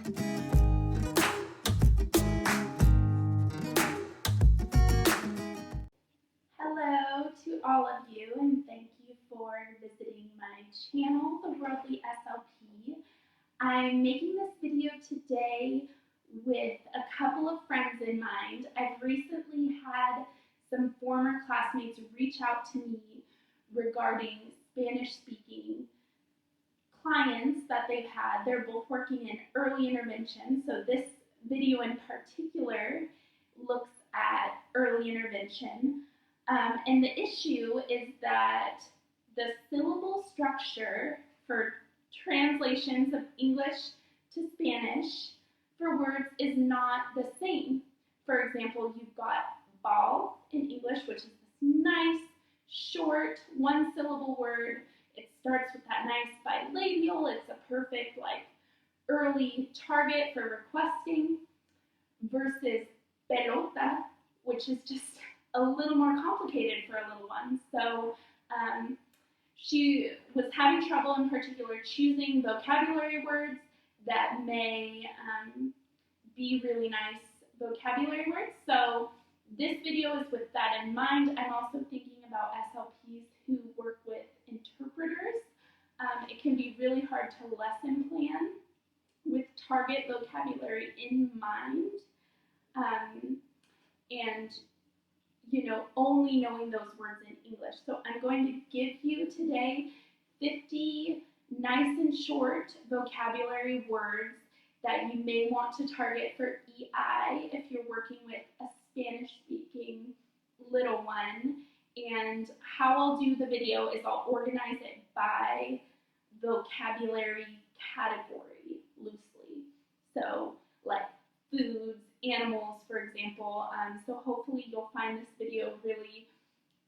Hello to all of you, and thank you for visiting my channel, The Worldly SLP. I'm making this video today with a couple of friends in mind. I've recently had some former classmates reach out to me regarding Spanish-speaking clients that they've had. They're both working in early intervention, so this video in particular looks at early intervention. And the issue is that the syllable structure for translations of English to Spanish for words is not the same. For example, you've got ball in English, which is this nice, short, one-syllable word. It starts with that nice bilabial. It's a perfect, early target for requesting, versus pelota, which is just a little more complicated for a little one. So she was having trouble in particular choosing vocabulary words that may be really nice vocabulary words. So this video is with that in mind. I'm also thinking about SLPs who work with interpreters. It can be really hard to lesson plan with target vocabulary in mind. And only knowing those words in English. So I'm going to give you today 50 nice and short vocabulary words that you may want to target for EI if you're working with a Spanish-speaking little one. And how I'll do the video is I'll organize it by vocabulary category loosely. So like foods, animals, for example. So hopefully you'll find this video really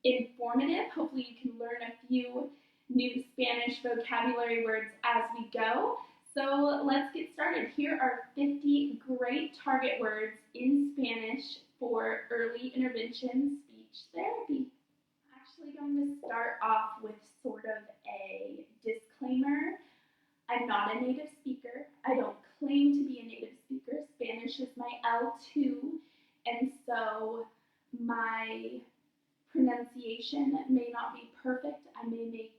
informative. Hopefully you can learn a few new Spanish vocabulary words as we go. So let's get started. Here are 50 great target words in Spanish for early intervention speech therapy. I'm actually going to start off with sort of a disclaimer. I'm not a native speaker. I don't claim to be a native speaker. Spanish is my L2, and so my pronunciation may not be perfect. I may make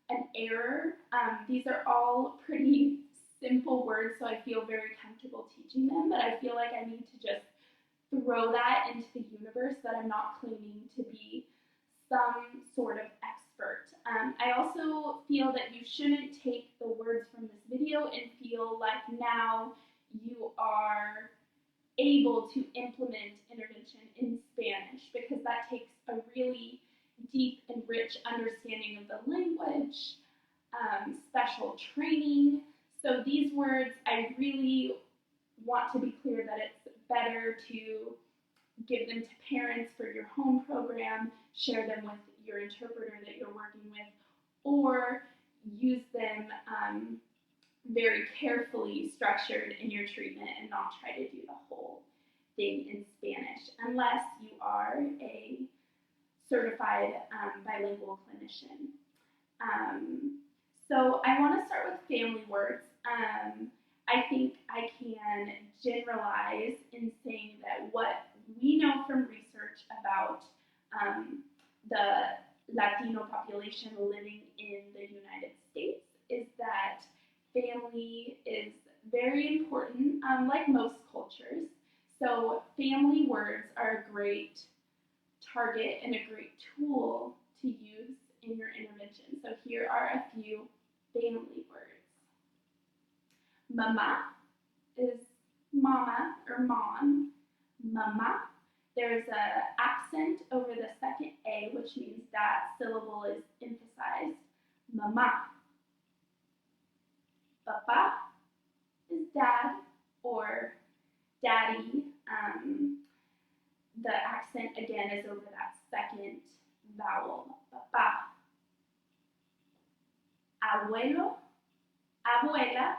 an error. These are all pretty simple words, so I feel very comfortable teaching them, but I feel like I need to just throw that into the universe that I'm not claiming to be some sort of expert. I also feel that you shouldn't take the words from this video and feel like now you are able to implement intervention in Spanish, because that takes a really deep and rich understanding of the language, special training. So these words, I really want to be clear that it's better to give them to parents for your home program, share them with your interpreter that you're working with, or use them very carefully structured in your treatment and not try to do the whole thing in Spanish unless you are a certified bilingual clinician. So I want to start with family words. I think I can generalize in saying that what we know from research about the Latino population living in the United States is that family is very important, like most cultures. So family words are a great target and a great tool to use in your intervention. So here are a few family words. Mama is mama or mom. Mama. There's an accent over the second A, which means that syllable is emphasized. Mama. Papa is dad or daddy. The accent again is over that second vowel. Papa. Abuelo. Abuela.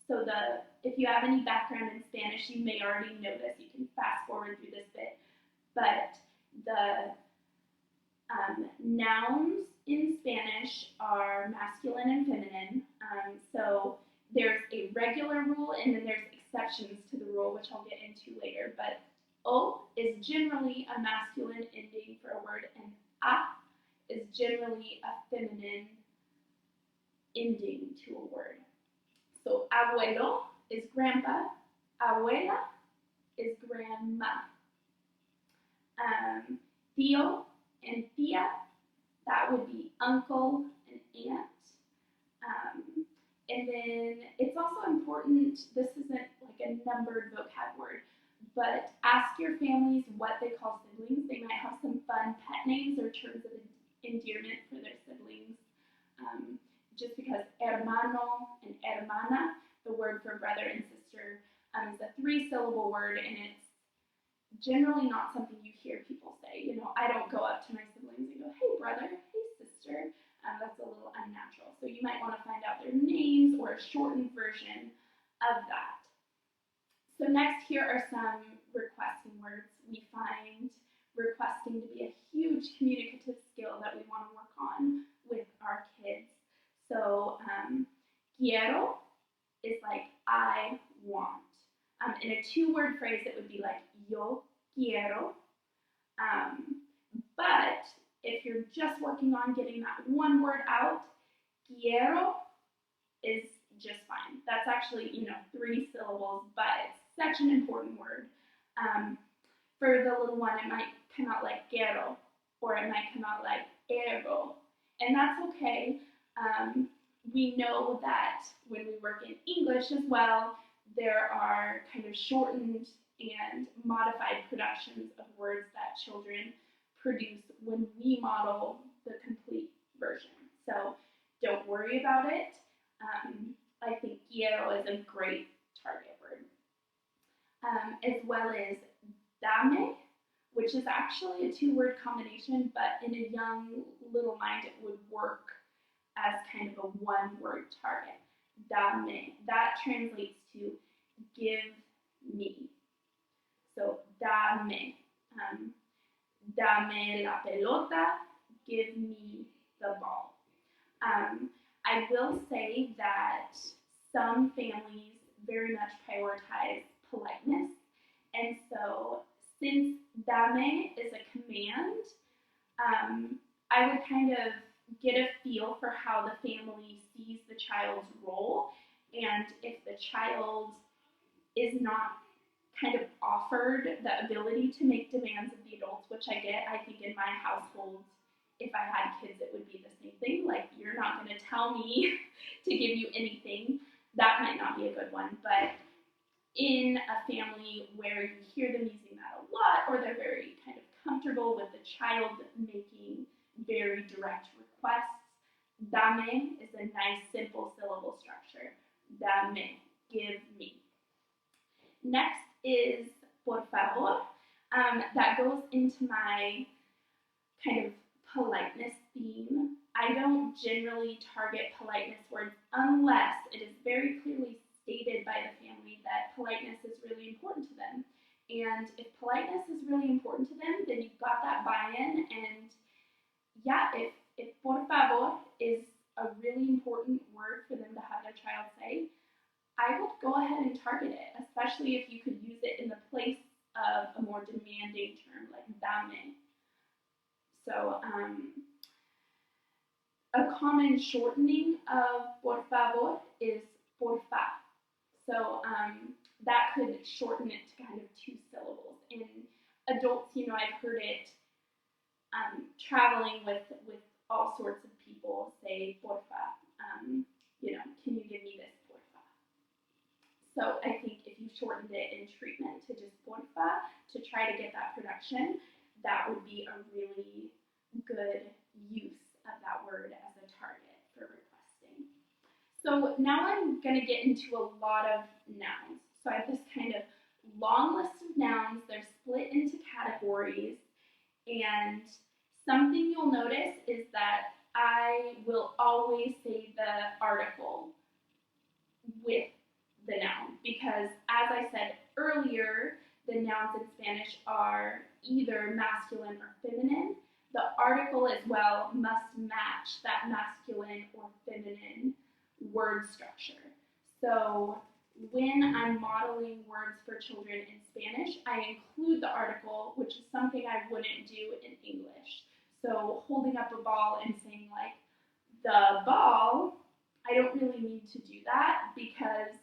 So if you have any background in Spanish, you may already know this. You can fast forward through this bit. But the nouns in Spanish are masculine and feminine. So there's a regular rule and then there's exceptions to the rule, which I'll get into later. But O is generally a masculine ending for a word, and A is generally a feminine ending to a word. So abuelo is grandpa, abuela is grandma. Tío and tía, that would be uncle and aunt. And then it's also important, this isn't like a numbered vocab word, but ask your families what they call siblings. They might have some fun pet names or terms of endearment for their siblings. Just because hermano and hermana, the word for brother and sister, is a 3-syllable word, and it's generally not something you hear people say. You know, I don't go up to my siblings and go, hey brother, hey sister. That's a little unnatural. So you might want to find out their names or a shortened version of that. So next, here are some requesting words. We find requesting to be a huge communicative skill that we want to work on with our kids. So quiero is like I want. In a 2-word phrase, it would be like yo quiero. But if you're just working on getting that one word out, quiero is just fine. That's actually, 3 syllables, but it's such an important word. For the little one, it might come out like quiero, or it might come out like ero, and that's okay. We know that when we work in English as well, there are kind of shortened and modified productions of words that children produce when we model the complete version. So don't worry about it. I think quiero is a great target word. As well as dame, which is actually a 2-word combination, but in a young little mind it would work as kind of a 1-word target. Dame, that translates to give me. So dame, dame la pelota, give me the ball. I will say that some families very much prioritize politeness, and so since dame is a command, I would kind of get a feel for how the family sees the child's role, and if the child is not kind of offered the ability to make demands of the adults, which I get. I think in my household, if I had kids, it would be the same thing. Like, you're not going to tell me to give you anything. That might not be a good one, but in a family where you hear them using that a lot, or they're very kind of comfortable with the child making very direct requests, dame is a nice, simple syllable structure. Dame, give me. Next is por favor. That goes into my kind of politeness theme. I don't generally target politeness words unless it is very clearly stated by the family that politeness is really important to them. And if politeness is really important to them, then you've got that buy-in. And yeah, if por favor is a really important word for them to have their child say, I would go ahead and target it, especially if you could use it in the place of a more demanding term like dame. So a common shortening of por favor is porfa. So that could shorten it to kind of 2 syllables. In adults, I've heard it traveling with all sorts of people say porfa. Can you give me this porfa? So I think if you shortened it in treatment to just porfa to try to get that production, that would be a really good use of that word as a target for requesting. So now I'm going to get into a lot of nouns. So I have this kind of long list of nouns. They're split into categories, and something you'll notice is that I will always say the article with the noun, because as I said earlier, the nouns in Spanish are either masculine or feminine. The article as well must match that masculine or feminine word structure. So So when I'm modeling words for children in Spanish, I include the article, which is something I wouldn't do in English. So holding up a ball and saying like, the ball, I don't really need to do that because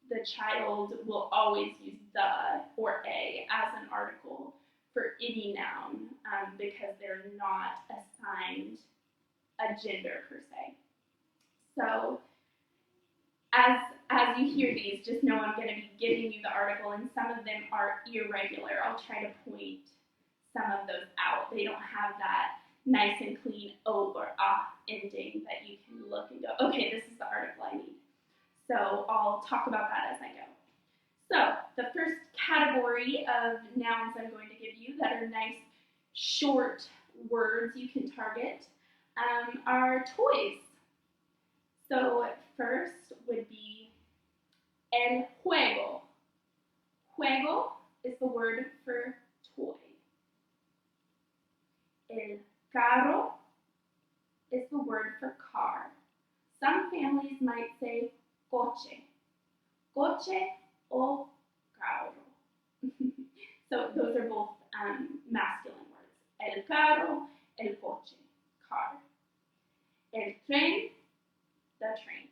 the child will always use the or a as an article for any noun because they're not assigned a gender per se. So as you hear these, just know I'm going to be giving you the article, and some of them are irregular. I'll try to point some of those out. They don't have that nice and clean O or ah ending that you can look and go, okay, this is the article I need. So I'll talk about that as I go. So the first category of nouns I'm going to give you that are nice, short words you can target are toys. So first would be el juego. Juego is the word for toy. El carro is the word for car. Some families might say coche. Coche o carro. So those are both masculine words. El carro, el coche, car. El tren, the train.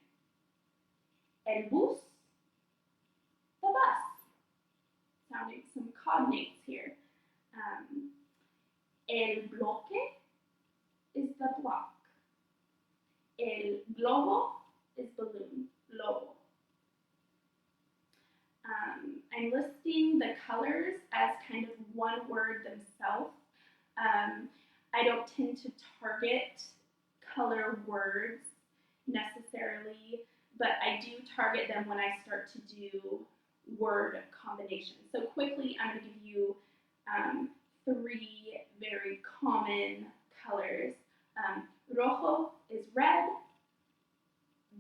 El bus, the bus. Sounding some cognates here. El bloque is the block. El globo is balloon, globo. I'm listing the colors as kind of one word themselves. I don't tend to target color words necessarily, but I do target them when I start to do word combinations. So quickly, I'm going to give you 3 very common colors. Rojo is red,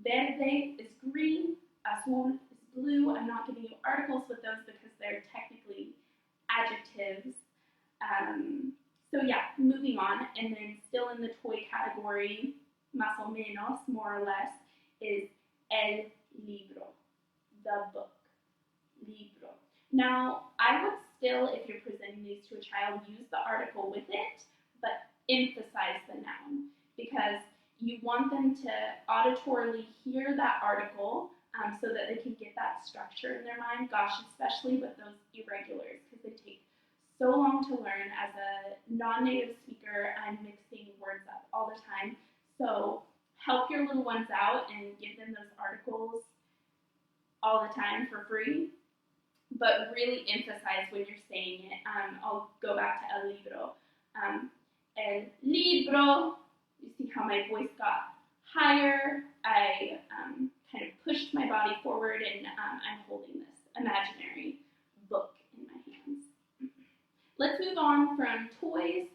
verde is green, azul is blue. I'm not giving you articles with those because they're technically adjectives. So yeah, moving on, and then still in the toy category, más o menos, more or less, is el libro, the book, libro. Now, I would still, if you're presenting these to a child, use the article with it, but emphasize the noun, because you want them to auditorily hear that article so that they can get that structure in their mind. Gosh, especially with those irregulars, because they take so long to learn. As a non-native speaker, I'm mixing words up all the time. So help your little ones out and give them those articles all the time for free, but really emphasize when you're saying it. I'll go back to el libro. El libro, you see how my voice got higher. I kind of pushed my body forward, and I'm holding this imaginary book in my hands. Let's move on from toys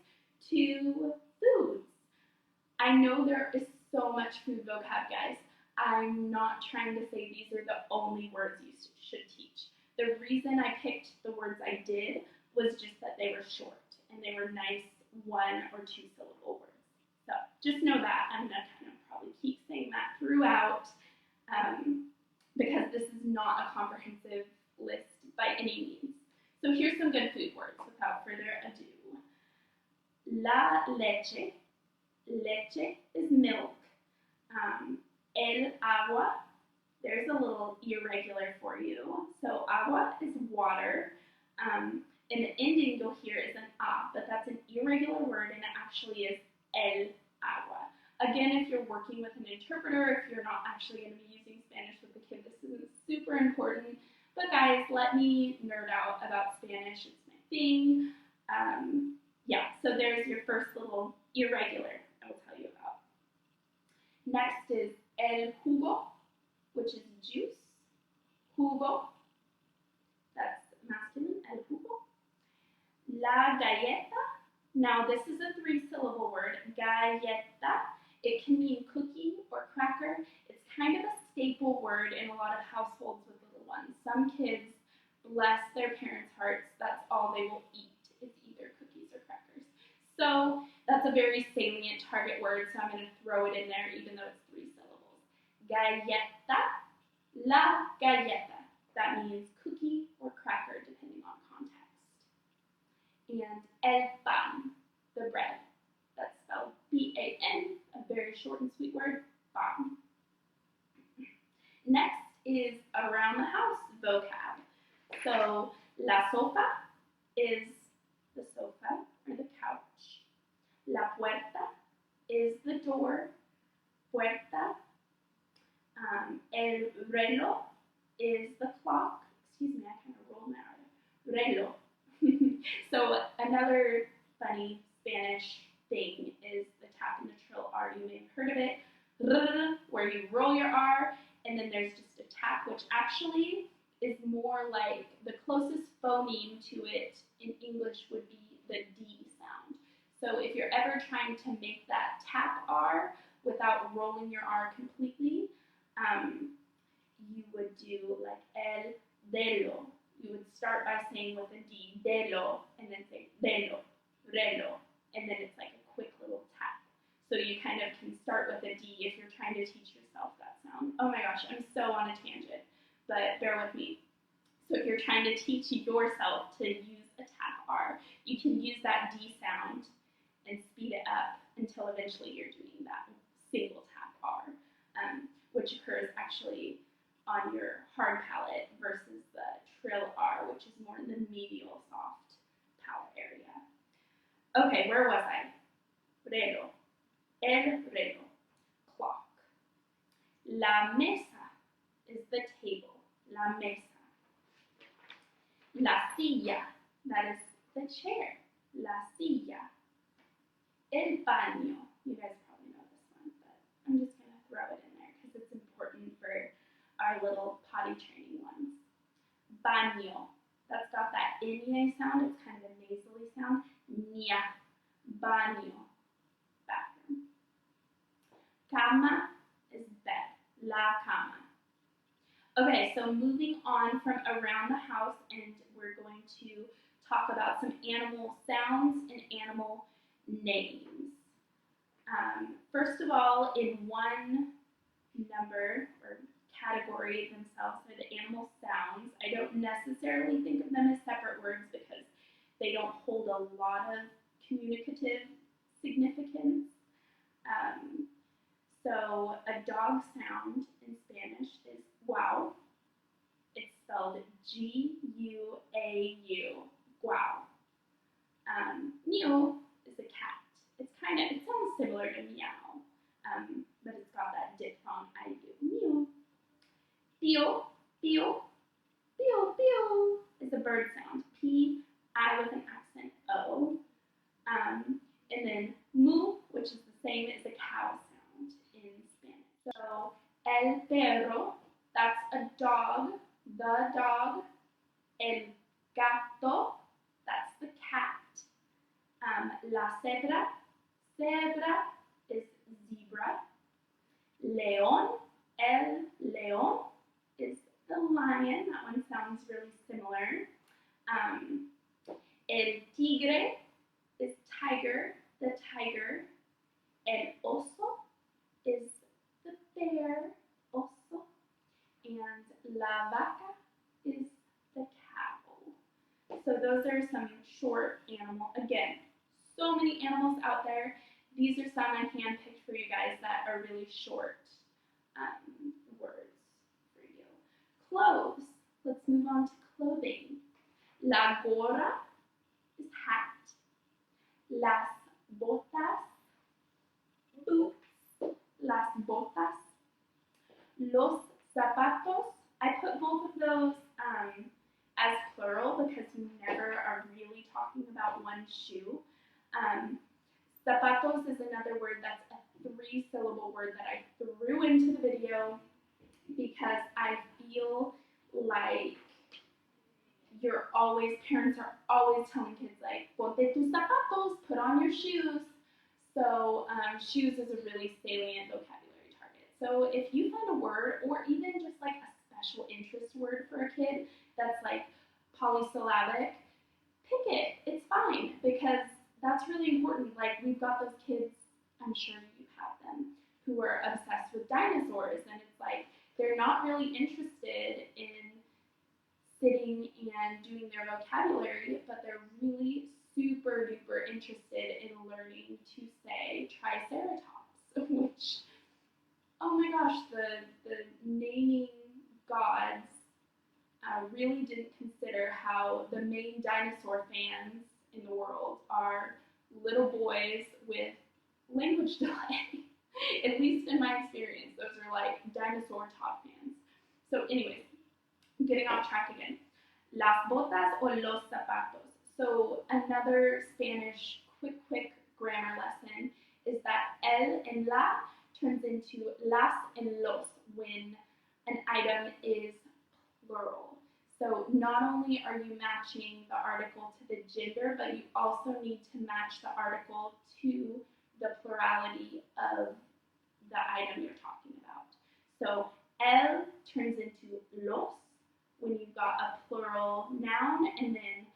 to foods. I know there is so much food vocab, guys. I'm not trying to say these are the only words you should teach. The reason I picked the words I did was just that they were short and they were nice 1 or 2 syllable words. So just know that. I'm going to kind of probably keep saying that throughout because this is not a comprehensive list by any means. So here's some good food words without further ado. La leche. Leche is milk. El agua, there's a little irregular for you. So agua is water. And the ending you'll hear is an a, but that's an irregular word, and it actually is el agua. Again, if you're working with an interpreter, if you're not actually going to be using Spanish with the kid, this isn't super important. But guys, let me nerd out about Spanish. It's my thing. Yeah, so there's your first little irregular I will tell you about. Next is el jugo, which is juice. Jugo, that's masculine, el jugo. La galleta, now this is a 3-syllable word, galleta. It can mean cookie or cracker. It's kind of a staple word in a lot of households with little ones. Some kids, bless their parents' hearts, that's all they will eat is either cookies or crackers. So that's a very salient target word, so I'm going to throw it in there even though it's 3 syllables. Galleta, La galleta. That means cookie or cracker, depending on context. And el pan, the bread. That's spelled B-A-N, a very short and sweet word, pan. Next is around the house vocab. So, la sopa is the sofa or the couch. La puerta is the door, puerta. El reloj is the clock. Excuse me, I kind of rolled my R. Reloj. So another funny Spanish thing is the tap and the trill R. You may have heard of it, where you roll your R, and then there's just a tap, which actually is more like the closest phoneme to it in English would be the D sound. So if you're ever trying to make that tap R without rolling your R completely, you would do like el delo. You would start by saying with a D, delo, and then say delo, relo, and then it's like a quick little tap. So you kind of can start with a D if you're trying to teach yourself that sound. Oh my gosh, I'm so on a tangent, but bear with me. So if you're trying to teach yourself to use a tap R, you can use that D sound and speed it up until eventually you're doing that single tap R, which occurs actually on your hard palate versus the trill R, which is more in the medial soft palate area. Okay, where was I? Reloj. El reloj. Clock. La mesa is the table. La mesa. La silla, that is the chair. La silla. El baño. You guys probably know this one, but I'm just going to throw it in there because it's important for our little potty training ones. Baño. That's got that N sound. It's kind of a nasally sound. Nya. Baño. Bathroom. Cama is bed. La cama. Okay, so moving on from around the house, and we're going to talk about some animal sounds and animal names. First of all, in one number or category themselves are the animal sounds. I don't necessarily think of them as separate words because they don't hold a lot of communicative significance. So a dog sound in Spanish is wow. It's spelled G-U-A-U, guau. Meow is a cat. It sounds similar to meow, but it's got that diphthong I do. Meow. Pio, pio, pio, pio is a bird sound. P-I with an accent O. And then mu, which is the same as a cow sound in Spanish. So el perro, that's a dog, the dog. El gato, that's the cat. La cebra, zebra is zebra. León, el león is the lion. That one sounds really similar. El tigre is tiger, the tiger. El oso is the bear, oso. And la vaca is the cow. So those are some short animal. Again, so many animals out there. These are some I handpicked for you guys that are really short words for you. Clothes. Let's move on to clothing. La gorra is hat. Las botas, boots. Las botas. Los zapatos. I put both of those as plural because we never are really talking about one shoe. Zapatos is another word that's a 3-syllable word that I threw into the video because I feel like parents are always telling kids like, ponte tus zapatos, put on your shoes. So shoes is a really salient vocabulary target. So if you find a word, or even just like a special interest word for a kid that's like polysyllabic, pick it. It's fine because that's really important. Like we've got those kids, I'm sure you have them, who are obsessed with dinosaurs, and it's like they're not really interested sitting and doing their vocabulary, but they're really super duper interested in learning to say triceratops, which, oh my gosh, the naming gods really didn't consider how the main dinosaur fans in the world are little boys with language delay. At least in my experience, those are like dinosaur top fans. So anyways, getting off track again. Las botas o los zapatos. So another Spanish quick grammar lesson is that el and la turns into las and los when an item is plural. So not only are you matching the article to the gender, but you also need to match the article to the plurality of the item you're talking about. So el turns into los when you've got a plural noun, and then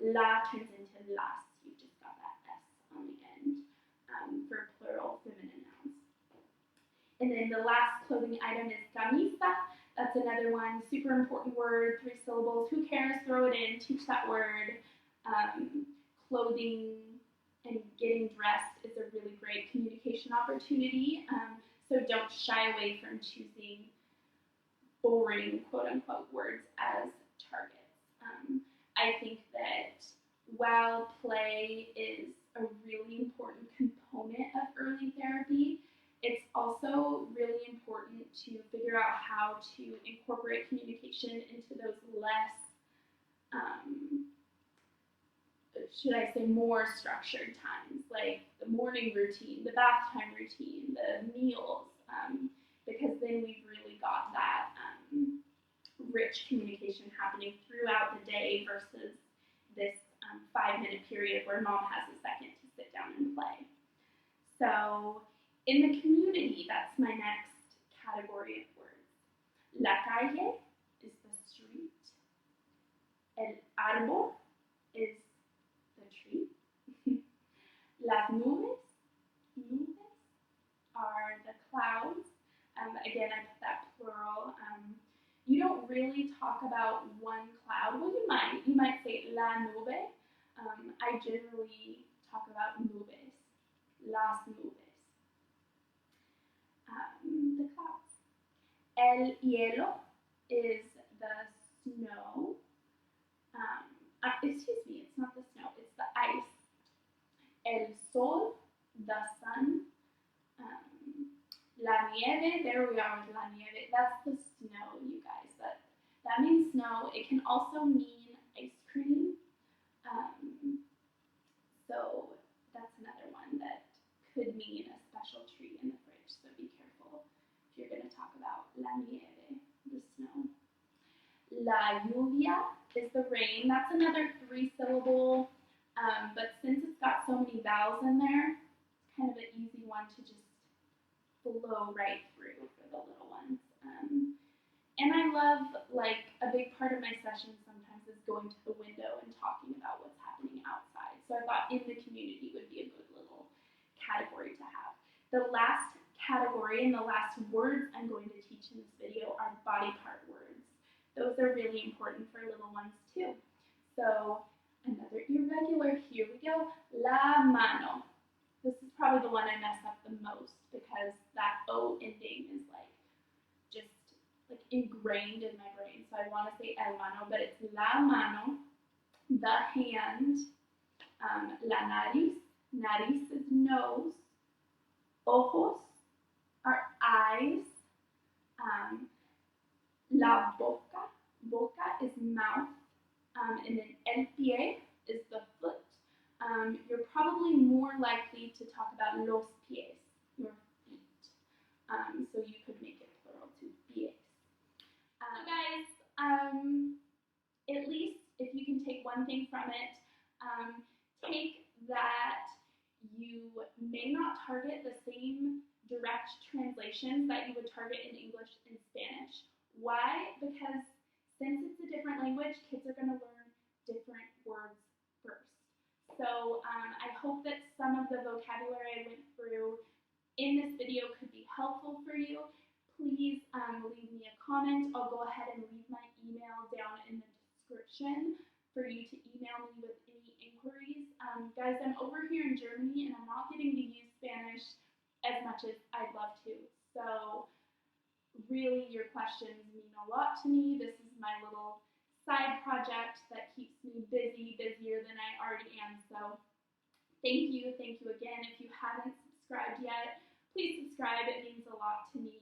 la turns into las. You just got that S on the end for plural feminine nouns. And then the last clothing item is camisa. That's another one, super important word, 3 syllables. Who cares? Throw it in, teach that word. Clothing and getting dressed is a really great communication opportunity. So don't shy away from choosing boring, quote-unquote, words as targets. I think that while play is a really important component of early therapy, it's also really important to figure out how to incorporate communication into those less, should I say, more structured times, like the morning routine, the bath time routine, the meals, because then we've really got that rich communication happening throughout the day versus this 5-minute period where mom has a second to sit down and play. So in the community, that's my next category of words. La calle is the street. El árbol is the tree. Las nubes are the clouds. Again, I put that plural. You don't really talk about one cloud. Well, you might say la nube. I generally talk about nubes, las nubes. The clouds. El hielo is the snow. Excuse me, it's not the snow, it's the ice. El sol, the sun. La nieve, there we are with la nieve. That's the snow, you guys. That means snow. It can also mean ice cream. So that's another one that could mean a special treat in the fridge. So be careful if you're going to talk about la nieve, the snow. La lluvia is the rain. That's another 3-syllable, but since it's got so many vowels in there, it's kind of an easy one to just blow right through for the little ones. And I love, like, a big part of my session sometimes is going to the window and talking about what's happening outside. So I thought in the community would be a good little category to have. The last category and the last words I'm going to teach in this video are body part words. Those are really important for little ones too. So another irregular, here we go, la mano. This is probably the one I mess up the most because that O ending is like just like ingrained in my brain. So I want to say el mano, but it's la mano, the hand, la nariz, nariz is nose, ojos are eyes, la boca, boca is mouth, and then el pie is the foot. You're probably more likely to talk about los pies, your feet. So you could make it plural to pies. So guys, at least if you can take one thing from it, take that you may not target the same direct translations that you would target in English and Spanish. Why? Because since it's a different language, kids are going to learn different words first. So I hope that some of the vocabulary I went through in this video could be helpful for you. Please leave me a comment. I'll go ahead and leave my email down in the description for you to email me with any inquiries. Guys, I'm over here in Germany and I'm not getting to use Spanish as much as I'd love to. So really, your questions mean a lot to me. This is my little side project that keeps me busy, busier than I already am. So thank you again. If you haven't subscribed yet, please subscribe. It means a lot to me.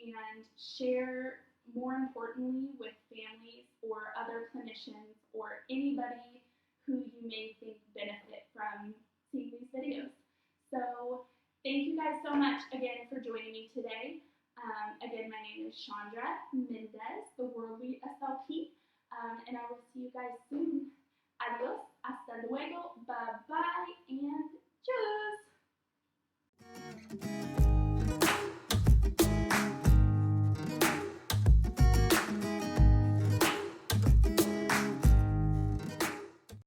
And share, more importantly, with families or other clinicians or anybody who you may think benefit from seeing these videos. So thank you guys so much again for joining me today. Again, my name is Chandra Mendez, the Worldly SLP,